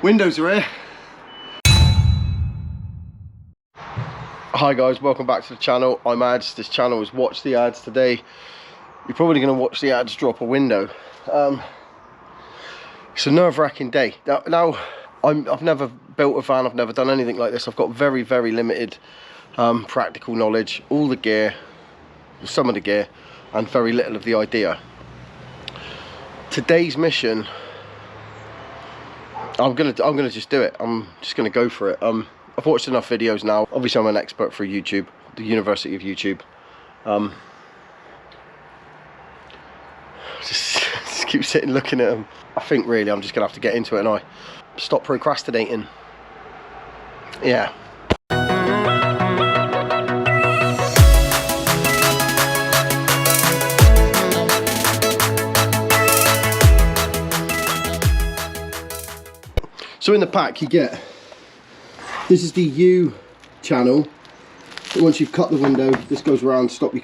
Windows are here. Hi guys, welcome back to the channel. I'm Ads. This channel is Watch the Ads. Today you're probably going to watch the ads drop a window. It's a nerve-wracking day. Now I've never built a van, I've never done anything like this. I've got very limited practical knowledge, all the gear, some of the gear, and very little of the idea. Today's mission, I'm gonna just do it. I'm just gonna go for it. I've watched enough videos now. Obviously, I'm an expert for YouTube, the University of YouTube. Just keep sitting looking at them. I think really I'm just gonna have to get into it, and I stop procrastinating. Yeah. So in the pack you get, this is the U channel. Once you've cut the window, this goes around, it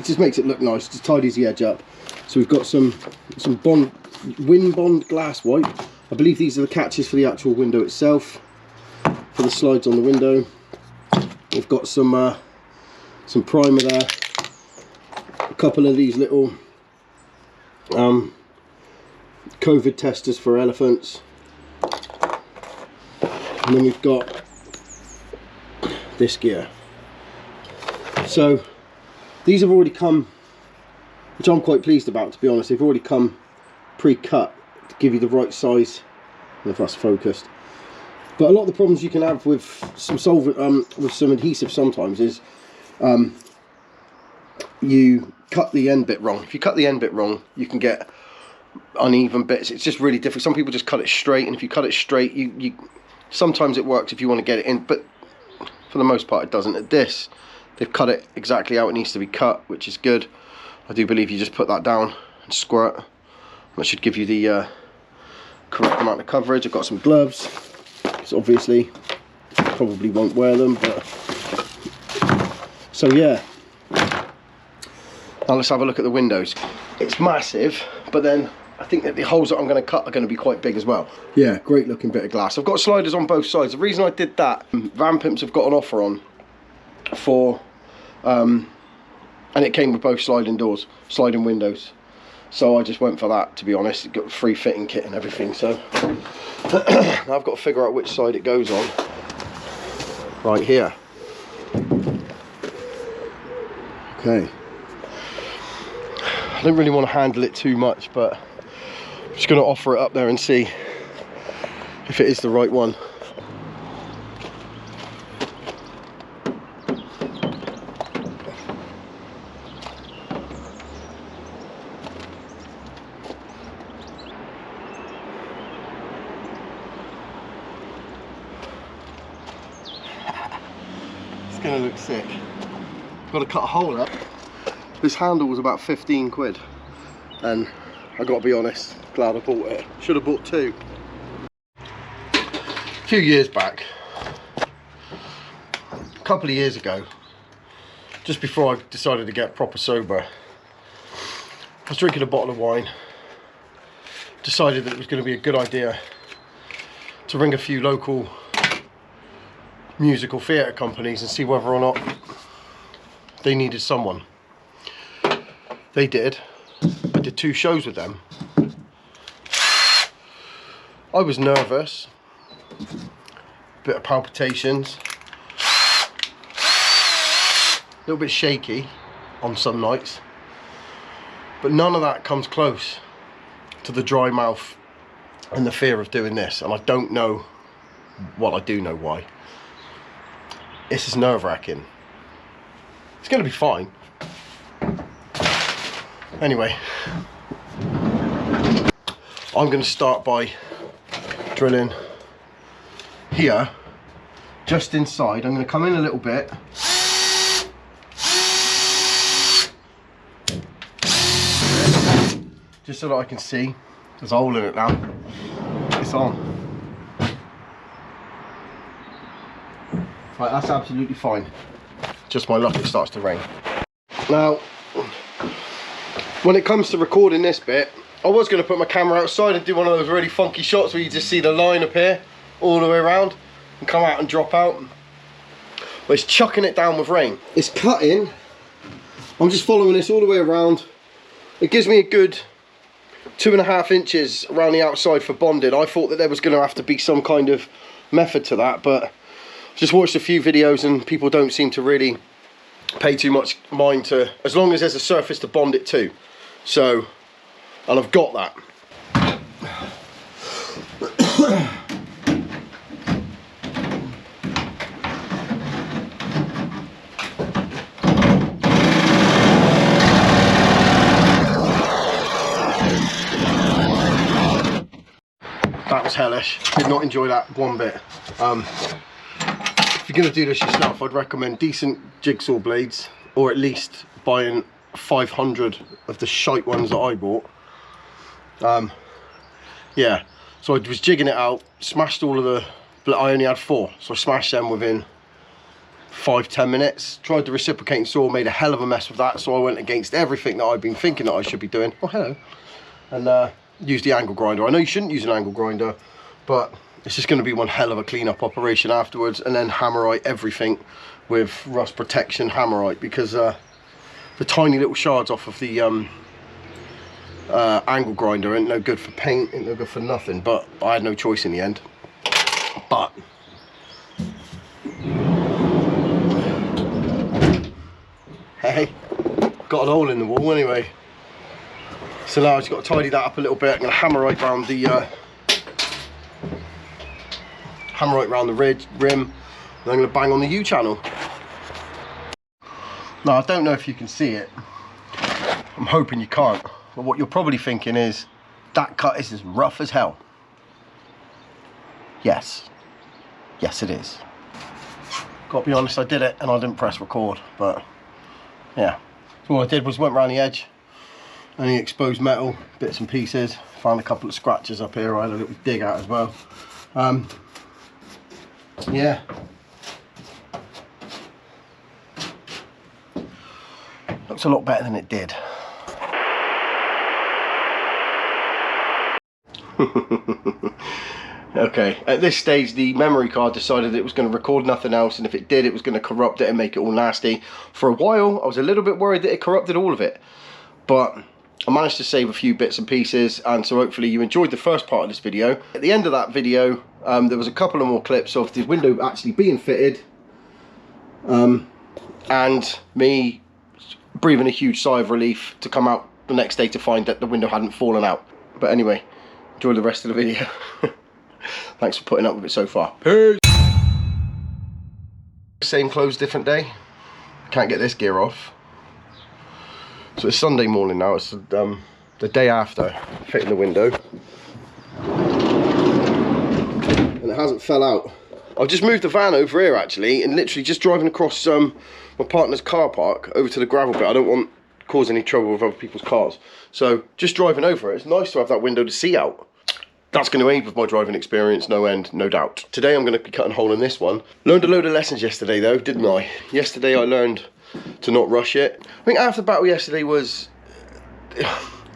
just makes it look nice, just tidies the edge up. So we've got some wind bond glass wipe. I believe these are the catches for the actual window itself, for the slides on the window. We've got some primer there, a couple of these little COVID testers for elephants. And then we've got this gear. So these have already come, which I'm quite pleased about, to be honest. They've already come pre-cut to give you the right size. I don't know if that's focused. But a lot of the problems you can have with some solvent, with some adhesive sometimes is you cut the end bit wrong. If you cut the end bit wrong, you can get uneven bits. It's just really difficult. Some people just cut it straight, and if you cut it straight, you sometimes it works if you want to get it in, but for the most part it doesn't. At this, they've cut it exactly how it needs to be cut, which is good. I do believe you just put that down and squirt. That should give you the correct amount of coverage. I've got some gloves, so obviously probably won't wear them, but so yeah. Now let's have a look at the windows. It's massive, but then I think that the holes that I'm going to cut are going to be quite big as well. Yeah, great looking bit of glass. I've got sliders on both sides. The reason I did that, Van Pimps have got an offer on for, and it came with both sliding doors, sliding windows. So I just went for that, to be honest. It got a free fitting kit and everything. So now I've got to figure out which side it goes on. Right here. Okay. I don't really want to handle it too much, but I'm just going to offer it up there and see if it is the right one. It's going to look sick. I've got to cut a hole up. This handle was about 15 quid, and I got to be honest, glad I bought it. Should have bought two. A few years back, a couple of years ago, just before I decided to get proper sober, I was drinking a bottle of wine. Decided that it was going to be a good idea to ring a few local musical theatre companies and see whether or not they needed someone. They did. I did 2 shows with them. I was nervous, bit of palpitations, a little bit shaky on some nights, but none of that comes close to the dry mouth and the fear of doing this. And I don't know, well, I do know why. This is nerve-wracking. It's going to be fine. Anyway, I'm going to start by drilling here, just inside. I'm going to come in a little bit. Just so that I can see. There's a hole in it now. It's on. Right, that's absolutely fine. Just my luck, it starts to rain. Now, when it comes to recording this bit, I was going to put my camera outside and do one of those really funky shots where you just see the line appear all the way around and come out and drop out. But it's chucking it down with rain. It's cutting. I'm just following this all the way around. It gives me a good 2.5 inches around the outside for bonding. I thought that there was going to have to be some kind of method to that, but I just watched a few videos and people don't seem to really pay too much mind to, as long as there's a surface to bond it to. So, and I've got that. That was hellish. Did not enjoy that one bit. If you're going to do this yourself, I'd recommend decent jigsaw blades, or at least buying 500 of the shite ones that I bought. Yeah, so I was jigging it out, smashed all of the, but I only had 4, so I smashed them within 5-10 minutes. Tried the reciprocating saw, made a hell of a mess with that, so I went against everything that I've been thinking that I should be doing. Oh, hello. And use the angle grinder. I know you shouldn't use an angle grinder, but it's just going to be one hell of a cleanup operation afterwards, and then hammerite everything with rust protection hammerite, because the tiny little shards off of the angle grinder ain't no good for paint, ain't no good for nothing. But I had no choice in the end. But hey, got an hole in the wall anyway. So now I've just got to tidy that up a little bit. I'm going to hammerite round the rim, and I'm going to bang on the U channel. Now I don't know if you can see it. I'm hoping you can't. But what you're probably thinking is, that cut is as rough as hell. Yes. Yes, it is. Got to be honest, I did it and I didn't press record. But yeah. So what I did was went around the edge. Any exposed metal, bits and pieces. Found a couple of scratches up here. I had a little dig out as well. Yeah. Looks a lot better than it did. Okay, at this stage the memory card decided it was going to record nothing else, and if it did, it was going to corrupt it and make it all nasty. For a while I was a little bit worried that it corrupted all of it, but I managed to save a few bits and pieces, and so hopefully you enjoyed the first part of this video. At the end of that video, there was a couple of more clips of the window actually being fitted, and me breathing a huge sigh of relief to come out the next day to find that the window hadn't fallen out. But anyway, enjoy the rest of the video. Thanks for putting up with it so far. Peace! Same clothes, different day. Can't get this gear off. So it's Sunday morning now, it's the day after fitting the window. And it hasn't fell out. I've just moved the van over here actually, and literally just driving across my partner's car park over to the gravel pit. I don't want to cause any trouble with other people's cars. So just driving over it, it's nice to have that window to see out. That's going to aid with my driving experience, no end, no doubt. Today I'm going to be cutting a hole in this one. Learned a load of lessons yesterday though, didn't I? Yesterday I learned to not rush it. I think after the battle yesterday was,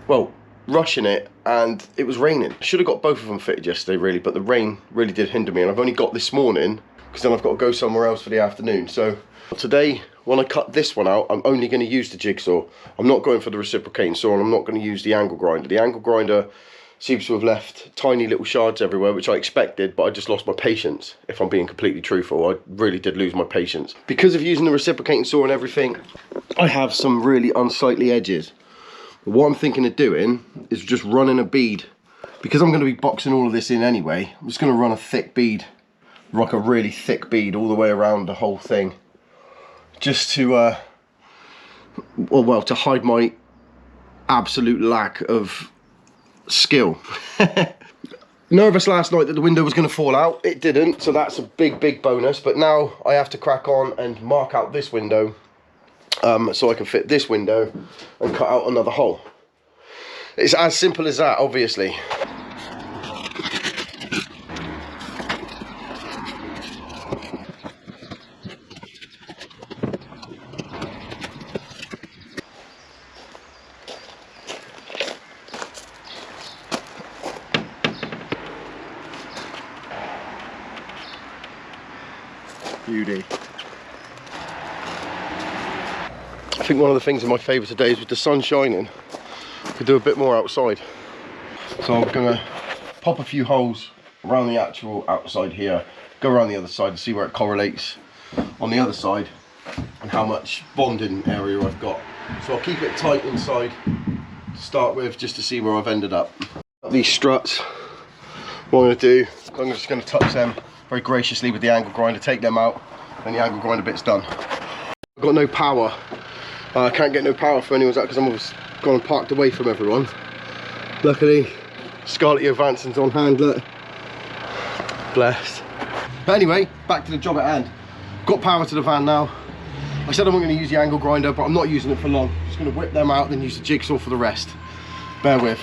well, rushing it, and it was raining. I should have got both of them fitted yesterday really, but the rain really did hinder me, and I've only got this morning because then I've got to go somewhere else for the afternoon. So today, when I cut this one out, I'm only going to use the jigsaw. I'm not going for the reciprocating saw, and I'm not going to use the angle grinder. The angle grinder seems to have left tiny little shards everywhere, which I expected, but I just lost my patience. If I'm being completely truthful, I really did lose my patience. Because of using the reciprocating saw and everything, I have some really unsightly edges. But what I'm thinking of doing is just running a bead. Because I'm going to be boxing all of this in anyway, I'm just going to run a thick bead, like a really thick bead all the way around the whole thing. Just to, well, to hide my absolute lack of skill. Nervous last night that the window was going to fall out. It didn't, so that's a big bonus. But now I have to crack on and mark out this window, so I can fit this window and cut out another hole. It's as simple as that, obviously. beauty. I think one of the things in my favour today is with the sun shining, I could do a bit more outside. So I'm gonna pop a few holes around the actual outside here, go around the other side and see where it correlates on the other side and how much bonding area I've got. So I'll keep it tight inside to start with, just to see where I've ended up. These struts, what I'm going to do, I'm just going to touch them very graciously with the angle grinder, take them out, and the angle grinder bit's done. I've got no power. I can't get no power from anyone's out because I'm always gone and parked away from everyone. Luckily, Scarlett Johansson's on hand, look. Blessed. But anyway, back to the job at hand. Got power to the van now. I said I wasn't going to use the angle grinder, but I'm not using it for long. I'm just going to whip them out, then use the jigsaw for the rest. Bear with.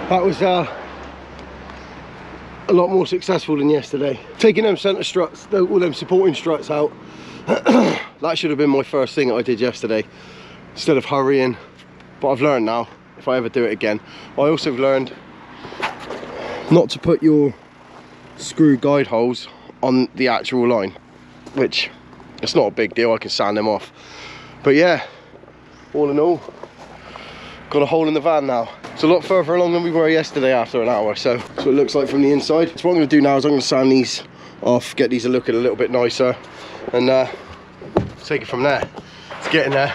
That was a lot more successful than yesterday. Taking them centre struts, all them supporting struts out, that should have been my first thing that I did yesterday, instead of hurrying. But I've learned now, if I ever do it again. I also have learned not to put your screw guide holes on the actual line, which it's not a big deal, I can sand them off. But yeah, all in all, got a hole in the van now. It's a lot further along than we were yesterday after an hour, so that's what it looks like from the inside. So what I'm going to do now is I'm going to sand these off, get these looking a little bit nicer, and take it from there. Let's get in there.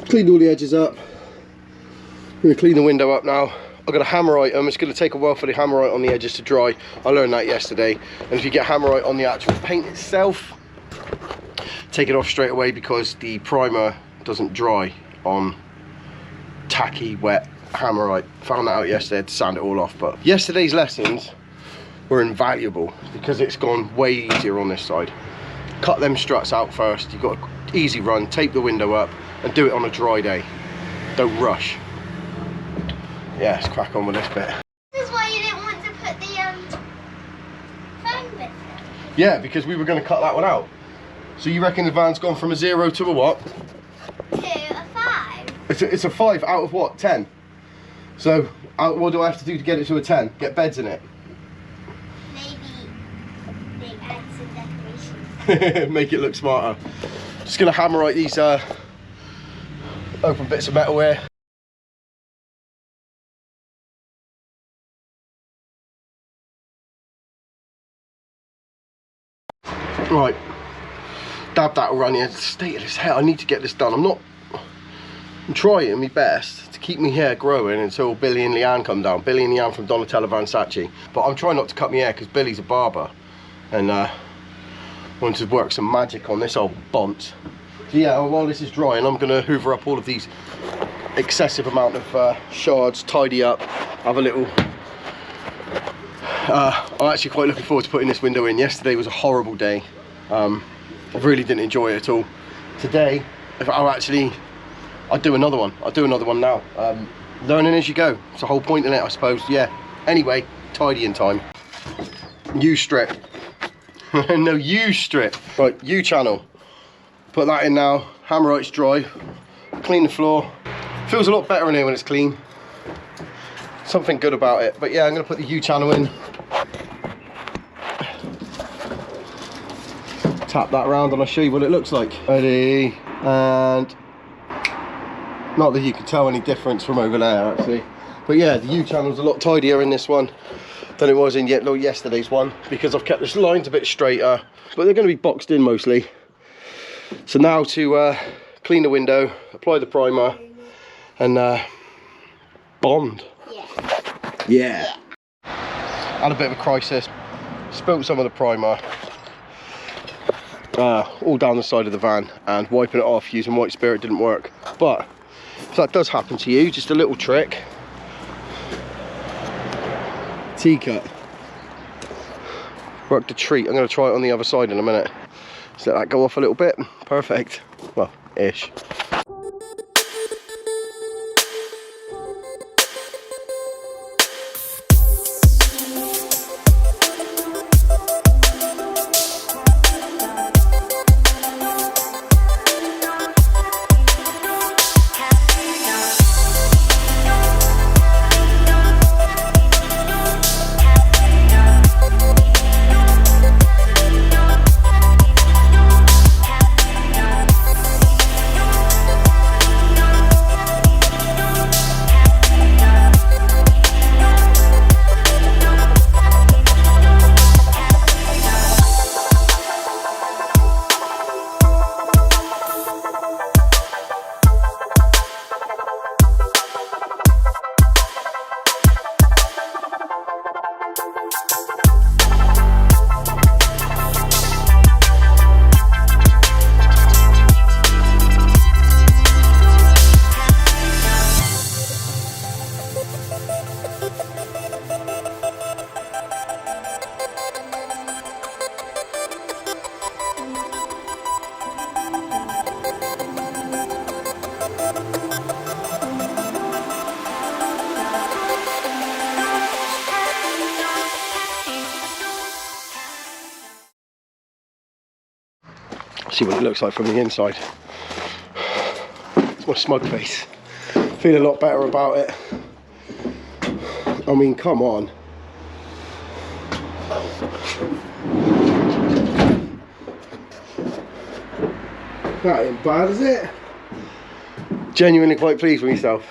Cleaned all the edges up. I'm going to clean the window up now. I've got a hammerite. It's going to take a while for the hammerite on the edges to dry. I learned that yesterday. And if you get hammerite on the actual paint itself, take it off straight away, because the primer doesn't dry on tacky, wet hammerite. Found that out yesterday, I had to sand it all off. But yesterday's lessons were invaluable because it's gone way easier on this side. Cut them struts out first. You've got an easy run, tape the window up, and do it on a dry day. Don't rush. Yeah, let's crack on with this bit. This is why you didn't want to put the phone bit. Yeah, because we were going to cut that one out. So you reckon the van's gone from a 0 to a what? To a 5. It's a 5 out of what? 10. So what do I have to do to get it to a 10? Get beds in it? Maybe they add some decorations. Make it look smarter. Just going to hammerite these open bits of metal here. Right, dab that around here. The state of this hair, I need to get this done. I'm trying my best to keep my hair growing until Billy and Leanne come down. Billy and Leanne from Donatella Vansacci. But I'm trying not to cut my hair because Billy's a barber, and want to work some magic on this old bont. So yeah, while this is drying, I'm gonna hoover up all of these excessive amount of shards, tidy up, have a little I'm actually quite looking forward to putting this window in. Yesterday was a horrible day. I really didn't enjoy it at all. Today, I'll do another one. I'll do another one now. Learning as you go. It's the whole point in it, I suppose. Yeah. Anyway, tidying time. U-strip. No, U-strip. Right, U-channel. Put that in now. Hammerite's dry. Clean the floor. Feels a lot better in here when it's clean. something good about it. But yeah, I'm going to put the U channel in. Tap that around and I'll show you what it looks like. Ready, and not that you can tell any difference from over there actually, but yeah, the U channel's a lot tidier in this one than it was in yesterday's one, because I've kept the lines a bit straighter, but they're going to be boxed in mostly. So now to clean the window, apply the primer, and bond. Yeah. Had a bit of a crisis, spilt some of the primer all down the side of the van, and wiping it off using white spirit didn't work. But if that does happen to you, just a little trick. T-cut. Worked a treat. I'm going to try it on the other side in a minute. Just let that go off a little bit. Perfect. Well, ish. See what it looks like from the inside. It's my smug face. Feel a lot better about it. I mean, come on. That ain't bad, is it? Genuinely quite pleased with myself.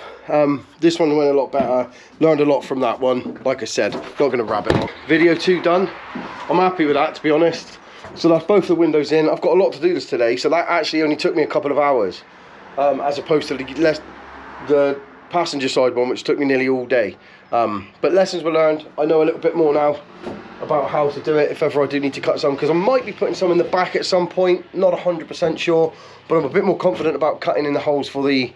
This one went a lot better. Learned a lot from that one. Like I said, not going to rabbit on. Video 2 done. I'm happy with that, to be honest. So that's both the windows in. I've got a lot to do this today, so that actually only took me a couple of hours, as opposed to the passenger side one, which took me nearly all day. But lessons were learned. I know a little bit more now about how to do it if ever I do need to cut some, because I might be putting some in the back at some point. Not 100% sure, but I'm a bit more confident about cutting in the holes for the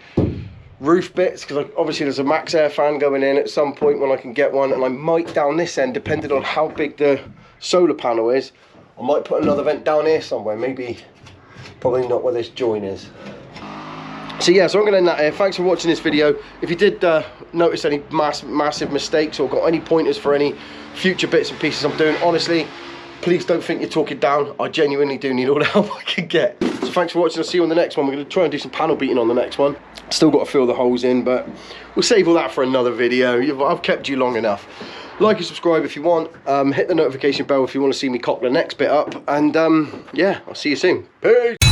roof bits, because obviously there's a max air fan going in at some point when I can get one, and I might down this end, depending on how big the solar panel is, I might put another vent down here somewhere, maybe, probably not where this join is. So yeah, so I'm going to end that here. Thanks for watching this video. If you did notice any massive mistakes or got any pointers for any future bits and pieces I'm doing, honestly, please don't think you're talking down. I genuinely do need all the help I can get. So thanks for watching. I'll see you on the next one. We're going to try and do some panel beating on the next one. Still got to fill the holes in, but we'll save all that for another video. I've kept you long enough. Like and subscribe if you want. Hit the notification bell if you want to see me cock the next bit up. And yeah, I'll see you soon. Peace.